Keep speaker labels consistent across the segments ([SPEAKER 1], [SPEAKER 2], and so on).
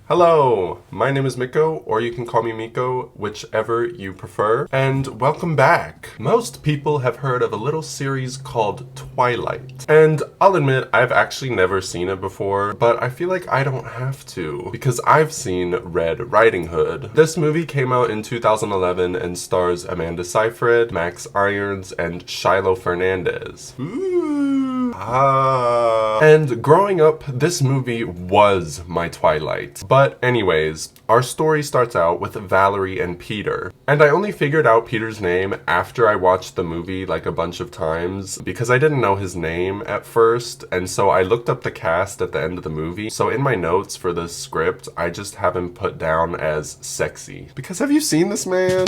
[SPEAKER 1] Hello, my name is Miko, or you can call me Miko, whichever you prefer, and welcome back. Most people have heard of a little series called Twilight, and I'll admit I've actually never seen it before, but I feel like I don't have to, because I've seen Red Riding Hood. This movie came out in 2011 and stars Amanda Seyfried, Max Irons, and Shiloh Fernandez. And growing up, this movie was my Twilight. But anyways, our story starts out with Valerie and Peter. And I only figured out Peter's name after I watched the movie like a bunch of times because I didn't know his name at first, and so I looked up the cast at the end of the movie. So in my notes for this script, I just have him put down as sexy. Because have you seen this man?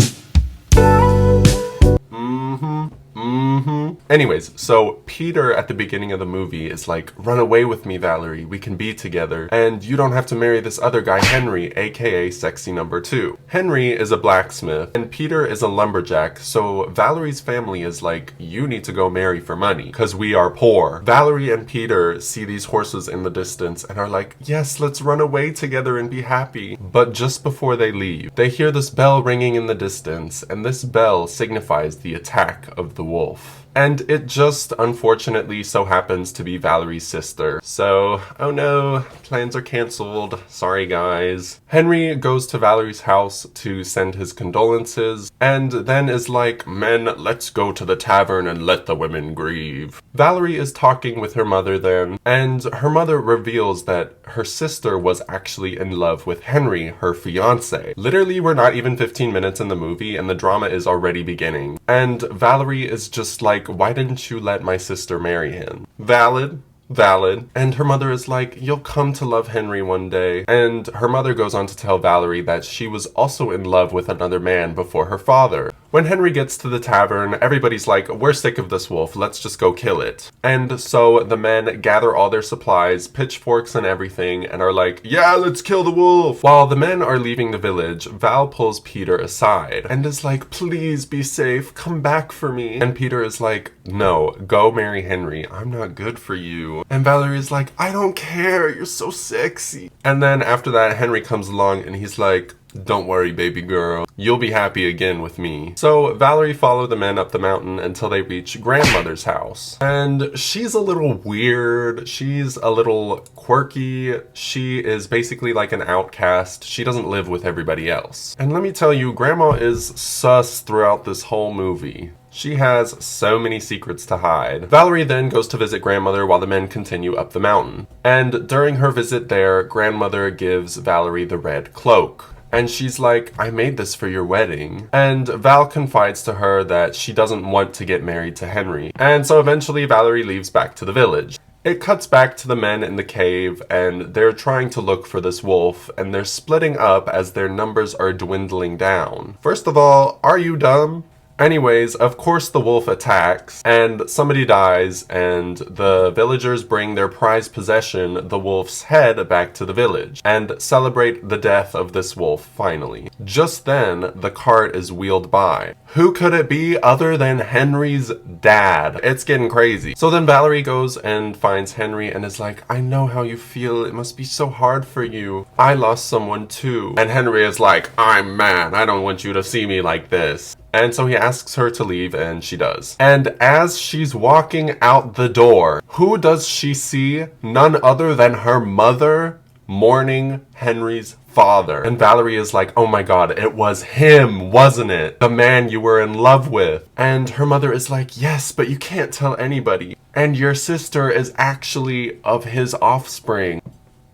[SPEAKER 1] Anyways, so Peter at the beginning of the movie is like, run away with me, Valerie, we can be together, and you don't have to marry this other guy, Henry, aka sexy number 2. Henry is a blacksmith, and Peter is a lumberjack, so Valerie's family is like, you need to go marry for money, cause we are poor. Valerie and Peter see these horses in the distance and are like, yes, let's run away together and be happy. But just before they leave, they hear this bell ringing in the distance, and this bell signifies the attack of the wolf. And it just unfortunately so happens to be Valerie's sister. So, oh no, plans are canceled. Sorry guys. Henry goes to Valerie's house to send his condolences, and then is like, men, let's go to the tavern and let the women grieve. Valerie is talking with her mother then, and her mother reveals that her sister was actually in love with Henry, her fiance. Literally, we're not even 15 minutes in the movie and the drama is already beginning. And Valerie is just like, why didn't you let my sister marry him? Valid. And her mother is like, you'll come to love Henry one day. And her mother goes on to tell Valerie that she was also in love with another man before her father. When Henry gets to the tavern, everybody's like, we're sick of this wolf, let's just go kill it. And so the men gather all their supplies, pitchforks and everything, and are like, yeah, let's kill the wolf. While the men are leaving the village, Val pulls Peter aside and is like, please be safe, come back for me. And Peter is like, no, go marry Henry, I'm not good for you. And Valerie is like, I don't care, you're so sexy. And then after that, Henry comes along and he's like, don't worry, baby girl, you'll be happy again with me. So Valerie followed the men up the mountain until they reach grandmother's house. And she's a little weird, she's a little quirky, she is basically like an outcast, she doesn't live with everybody else. And let me tell you, grandma is sus throughout this whole movie. She has so many secrets to hide. Valerie then goes to visit grandmother while the men continue up the mountain. And during her visit there, grandmother gives Valerie the red cloak. And she's like, I made this for your wedding. And Val confides to her that she doesn't want to get married to Henry. And so eventually Valerie leaves back to the village. It cuts back to the men in the cave, and they're trying to look for this wolf, and they're splitting up as their numbers are dwindling down. First of all, are you dumb? Anyways, of course the wolf attacks, and somebody dies, and the villagers bring their prized possession, the wolf's head, back to the village, and celebrate the death of this wolf, finally. Just then, the cart is wheeled by. Who could it be other than Henry's dad? It's getting crazy. So then Valerie goes and finds Henry and is like, I know how you feel, it must be so hard for you. I lost someone too. And Henry is like, I'm mad, I don't want you to see me like this. And so he asks her to leave, and she does. And as she's walking out the door, who does she see? None other than her mother mourning Henry's father. And Valerie is like, oh my god, it was him, wasn't it? The man you were in love with. And her mother is like, yes, but you can't tell anybody. And your sister is actually of his offspring.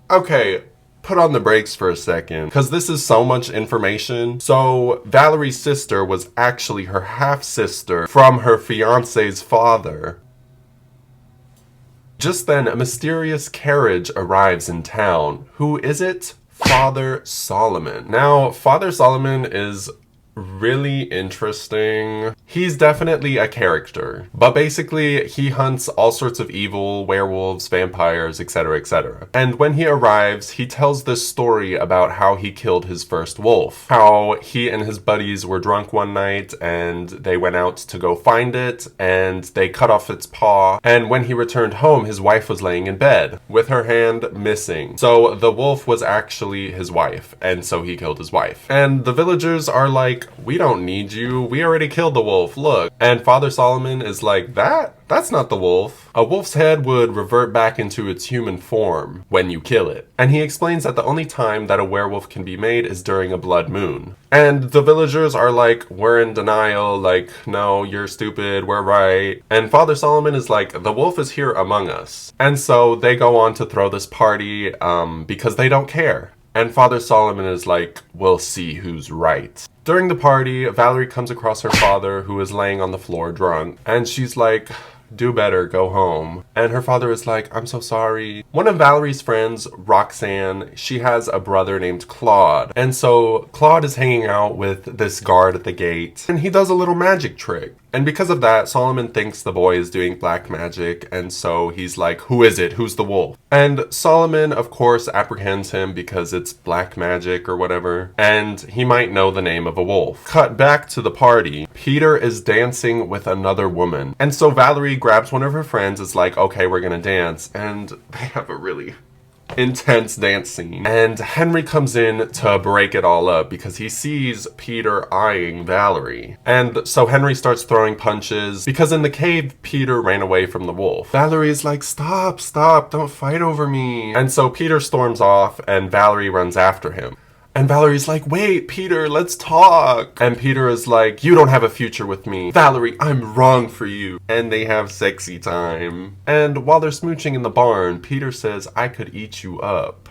[SPEAKER 1] Okay. Put on the brakes for a second, because this is so much information. So Valerie's sister was actually her half-sister from her fiance's father. Just then, a mysterious carriage arrives in town. Who is it? Father Solomon. Now, Father Solomon is really interesting. He's definitely a character, but basically he hunts all sorts of evil, werewolves, vampires, etc., etc. And when he arrives, he tells this story about how he killed his first wolf, how he and his buddies were drunk one night and they went out to go find it and they cut off its paw, and when he returned home, his wife was laying in bed with her hand missing. So the wolf was actually his wife, and so he killed his wife. And the villagers are like, we don't need you. We already killed the wolf. Look. And Father Solomon is like, that's not the wolf. A wolf's head would revert back into its human form when you kill it. And he explains that the only time that a werewolf can be made is during a blood moon. And the villagers are like, we're in denial, like, no, you're stupid, we're right. And Father Solomon is like, the wolf is here among us. And so they go on to throw this party because they don't care. And Father Solomon is like, we'll see who's right. During the party, Valerie comes across her father, who is laying on the floor drunk, and she's like, do better, go home. And her father is like, I'm so sorry. One of Valerie's friends, Roxanne, she has a brother named Claude. And so Claude is hanging out with this guard at the gate, and he does a little magic trick. And because of that, Solomon thinks the boy is doing black magic, and so he's like, who is it? Who's the wolf? And Solomon, of course, apprehends him because it's black magic or whatever, and he might know the name of a wolf. Cut back to the party. Peter is dancing with another woman. And so Valerie grabs one of her friends, is like, okay, we're gonna dance, and they have a really intense dance scene. And Henry comes in to break it all up because he sees Peter eyeing Valerie. And so Henry starts throwing punches because in the cave, Peter ran away from the wolf. Valerie is like, stop, don't fight over me. And so Peter storms off and Valerie runs after him. And Valerie's like, wait, Peter, let's talk. And Peter is like, you don't have a future with me. Valerie, I'm wrong for you. And they have sexy time. And while they're smooching in the barn, Peter says, I could eat you up.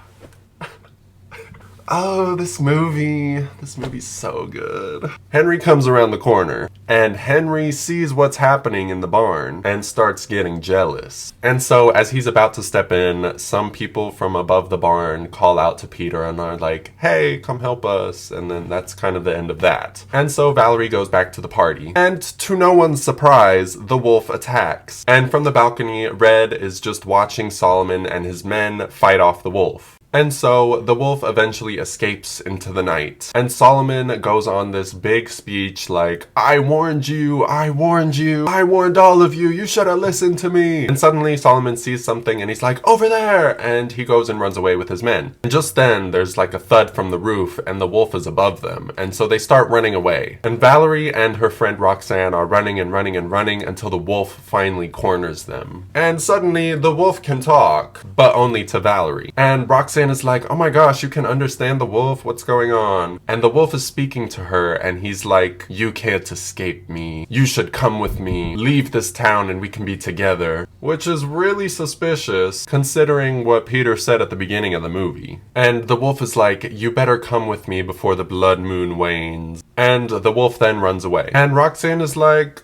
[SPEAKER 1] Oh, this movie's so good. Henry comes around the corner, and Henry sees what's happening in the barn and starts getting jealous. And so as he's about to step in, some people from above the barn call out to Peter and are like, hey, come help us. And then that's kind of the end of that. And so Valerie goes back to the party. And to no one's surprise, the wolf attacks. And from the balcony, Red is just watching Solomon and his men fight off the wolf. And so the wolf eventually escapes into the night. And Solomon goes on this big speech like, I warned you, I warned all of you, you should have listened to me. And suddenly Solomon sees something and he's like, over there! And he goes and runs away with his men. And just then there's like a thud from the roof and the wolf is above them. And so they start running away. And Valerie and her friend Roxanne are running and running and running until the wolf finally corners them. And suddenly the wolf can talk, but only to Valerie. And Roxanne is like, oh my gosh, you can understand the wolf? What's going on? And the wolf is speaking to her and he's like, you can't escape me. You should come with me. Leave this town and we can be together. Which is really suspicious considering what Peter said at the beginning of the movie. And the wolf is like, you better come with me before the blood moon wanes. And the wolf then runs away. And Roxanne is like,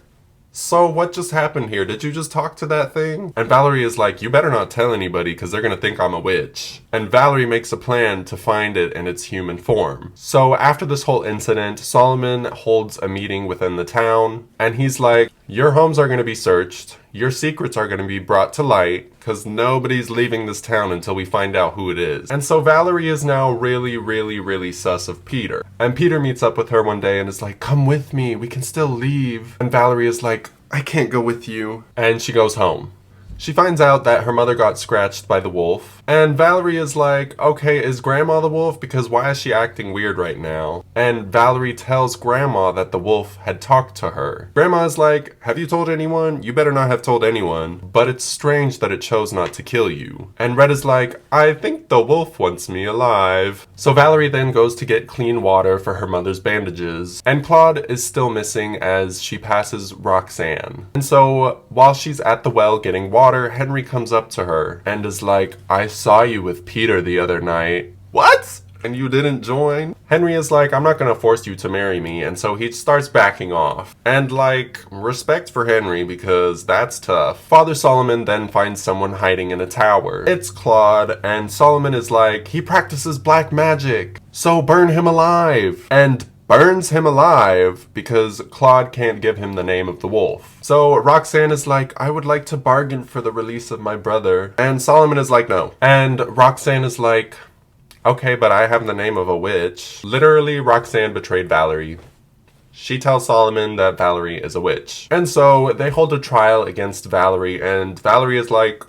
[SPEAKER 1] so what just happened here? Did you just talk to that thing? And Valerie is like, you better not tell anybody because they're gonna think I'm a witch. And Valerie makes a plan to find it in its human form. So after this whole incident, Solomon holds a meeting within the town and he's like, your homes are gonna be searched. Your secrets are gonna be brought to light because nobody's leaving this town until we find out who it is. And so Valerie is now really sus of Peter. And Peter meets up with her one day and is like, come with me, we can still leave. And Valerie is like, I can't go with you. And she goes home. She finds out that her mother got scratched by the wolf. And Valerie is like, okay, is Grandma the wolf? Because why is she acting weird right now? And Valerie tells Grandma that the wolf had talked to her. Grandma is like, have you told anyone? You better not have told anyone. But it's strange that it chose not to kill you. And Red is like, I think the wolf wants me alive. So Valerie then goes to get clean water for her mother's bandages. And Claude is still missing as she passes Roxanne. And so while she's at the well getting water, Henry comes up to her and is like, I saw you with Peter the other night. What? And you didn't join? Henry is like, I'm not gonna force you to marry me, and so he starts backing off. And like, respect for Henry because that's tough. Father Solomon then finds someone hiding in a tower. It's Claude, and Solomon is like, he practices black magic, so burn him alive. And burns him alive because Claude can't give him the name of the wolf. So Roxanne is like, I would like to bargain for the release of my brother. And Solomon is like, no. And Roxanne is like, okay, but I have the name of a witch. Literally, Roxanne betrayed Valerie. She tells Solomon that Valerie is a witch. And so they hold a trial against Valerie, and Valerie is like,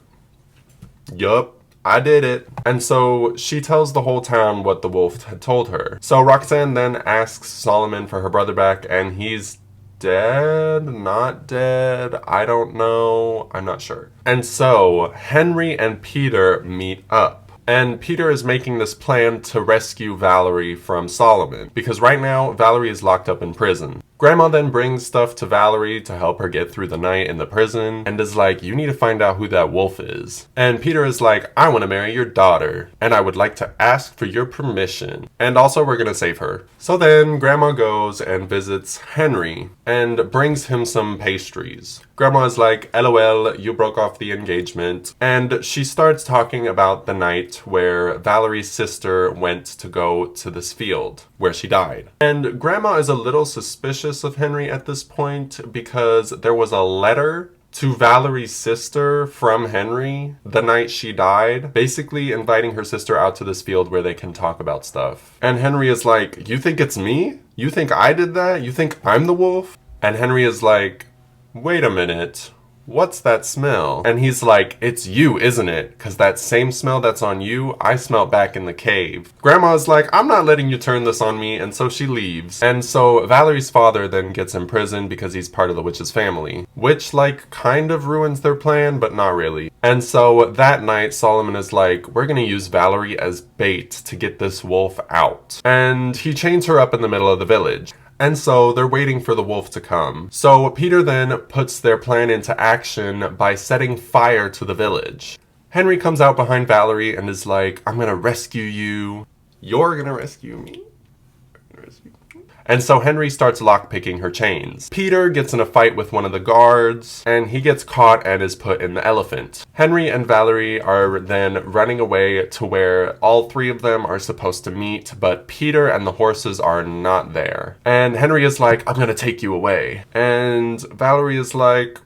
[SPEAKER 1] yup, I did it. And so she tells the whole town what the wolf had told her. So Roxanne then asks Solomon for her brother back, and he's dead, not dead, I don't know, I'm not sure. And so Henry and Peter meet up. And Peter is making this plan to rescue Valerie from Solomon, because right now Valerie is locked up in prison. Grandma then brings stuff to Valerie to help her get through the night in the prison, and is like, you need to find out who that wolf is. And Peter is like, I want to marry your daughter, and I would like to ask for your permission. And also we're gonna save her. So then Grandma goes and visits Henry, and brings him some pastries. Grandma is like, LOL, you broke off the engagement. And she starts talking about the night where Valerie's sister went to go to this field where she died. And Grandma is a little suspicious of Henry at this point because there was a letter to Valerie's sister from Henry the night she died, basically inviting her sister out to this field where they can talk about stuff. And Henry is like, you think it's me? You think I did that? You think I'm the wolf? And Henry is like, wait a minute, what's that smell? And he's like, it's you, isn't it? Because that same smell that's on you, I smelled back in the cave. Grandma's like, I'm not letting you turn this on me, and so she leaves. And so Valerie's father then gets imprisoned because he's part of the witch's family, which like kind of ruins their plan, but not really. And so that night, Solomon is like, we're gonna use Valerie as bait to get this wolf out. And he chains her up in the middle of the village. And so they're waiting for the wolf to come. So Peter then puts their plan into action by setting fire to the village. Henry comes out behind Valerie and is like, I'm gonna rescue you. You're gonna rescue me? And so Henry starts lockpicking her chains. Peter gets in a fight with one of the guards, and he gets caught and is put in the elephant. Henry and Valerie are then running away to where all three of them are supposed to meet, but Peter and the horses are not there. And Henry is like, I'm gonna take you away. And Valerie is like,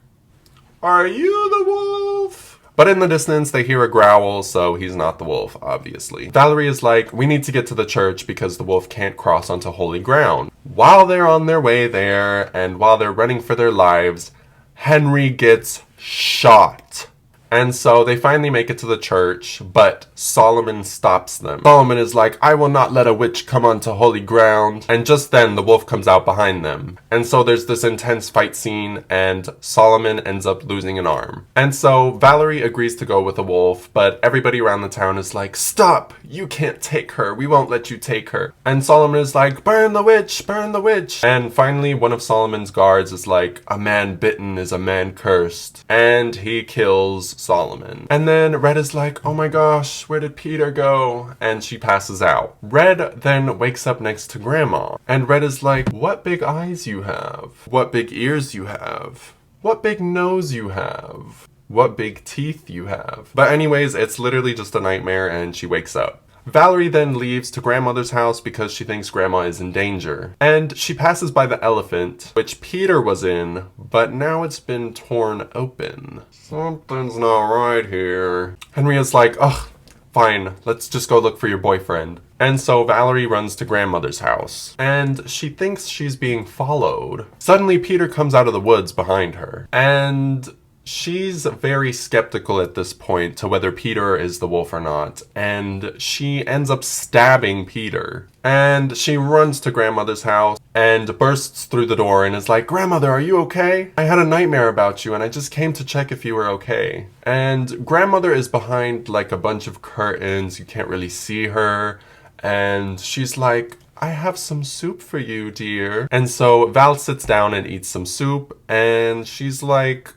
[SPEAKER 1] are you the wolf? But in the distance, they hear a growl, so he's not the wolf, obviously. Valerie is like, we need to get to the church because the wolf can't cross onto holy ground. While they're on their way there, and while they're running for their lives, Henry gets shot. And so they finally make it to the church, but Solomon stops them. Solomon is like, I will not let a witch come onto holy ground. And just then the wolf comes out behind them. And so there's this intense fight scene, and Solomon ends up losing an arm. And so Valerie agrees to go with the wolf, but everybody around the town is like, stop, you can't take her, we won't let you take her. And Solomon is like, burn the witch, burn the witch. And finally one of Solomon's guards is like, a man bitten is a man cursed. And he kills Solomon. And then Red is like, oh my gosh, where did Peter go? And she passes out. Red then wakes up next to Grandma. And Red is like, what big eyes you have. What big ears you have. What big nose you have. What big teeth you have. But anyways, it's literally just a nightmare and she wakes up. Valerie then leaves to grandmother's house because she thinks grandma is in danger. And she passes by the elephant, which Peter was in, but now it's been torn open. Something's not right here. Henry is like, ugh, fine, let's just go look for your boyfriend. And so Valerie runs to grandmother's house, and she thinks she's being followed. Suddenly Peter comes out of the woods behind her, and she's very skeptical at this point to whether Peter is the wolf or not, and she ends up stabbing Peter. And she runs to grandmother's house and bursts through the door and is like, Grandmother, are you okay? I had a nightmare about you and I just came to check if you were okay. And grandmother is behind like a bunch of curtains, you can't really see her, and she's like, I have some soup for you, dear. And so Val sits down and eats some soup, and she's like,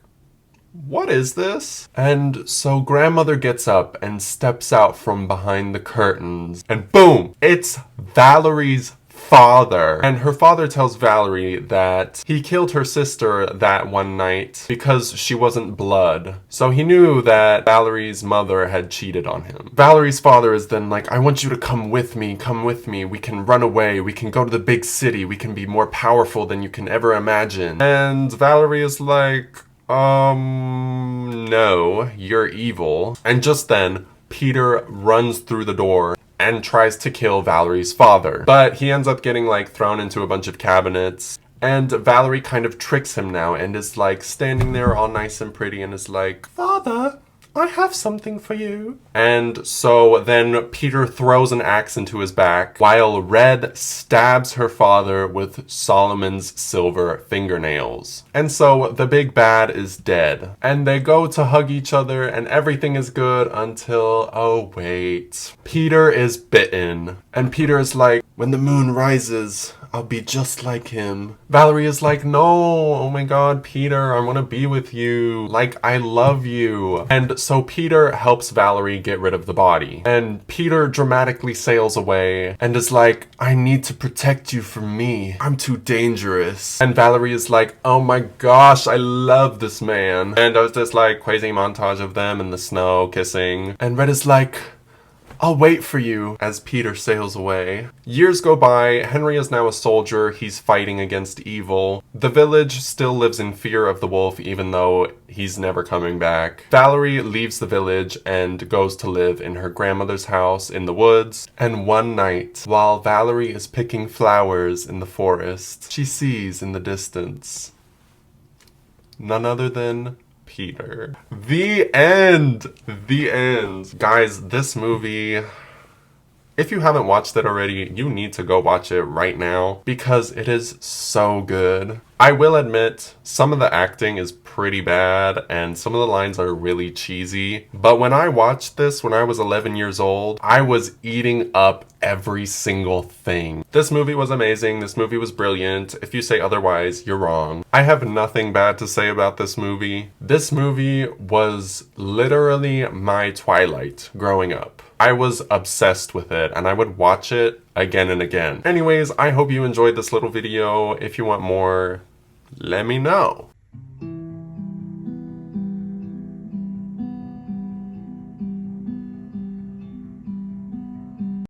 [SPEAKER 1] what is this? And so grandmother gets up and steps out from behind the curtains, and boom, it's Valerie's father. And her father tells Valerie that he killed her sister that one night because she wasn't blood. So he knew that Valerie's mother had cheated on him. Valerie's father is then like, I want you to come with me, we can run away, we can go to the big city, we can be more powerful than you can ever imagine. And Valerie is like, no, you're evil. And just then, Peter runs through the door and tries to kill Valerie's father. But he ends up getting like thrown into a bunch of cabinets. And Valerie kind of tricks him now and is like standing there all nice and pretty and is like, Father, I have something for you. And so then Peter throws an axe into his back while Red stabs her father with Solomon's silver fingernails. And so the big bad is dead. And they go to hug each other and everything is good until, oh wait, Peter is bitten. And Peter is like, when the moon rises, I'll be just like him. Valerie is like, no, oh my god, Peter, I want to be with you. Like, I love you. And so Peter helps Valerie get rid of the body. And Peter dramatically sails away and is like, I need to protect you from me. I'm too dangerous. And Valerie is like, oh my gosh, I love this man. And there's this like crazy montage of them in the snow kissing. And Red is like, I'll wait for you, as Peter sails away. Years go by, Henry is now a soldier, he's fighting against evil. The village still lives in fear of the wolf even though he's never coming back. Valerie leaves the village and goes to live in her grandmother's house in the woods. And one night, while Valerie is picking flowers in the forest, she sees in the distance none other than Peter. The end! The end. Guys, this movie, if you haven't watched it already, you need to go watch it right now because it is so good. I will admit, some of the acting is pretty bad and some of the lines are really cheesy. But when I watched this when I was 11 years old, I was eating up every single thing. This movie was amazing. This movie was brilliant. If you say otherwise, you're wrong. I have nothing bad to say about this movie. This movie was literally my Twilight growing up. I was obsessed with it and I would watch it again and again. Anyways, I hope you enjoyed this little video. If you want more, let me know.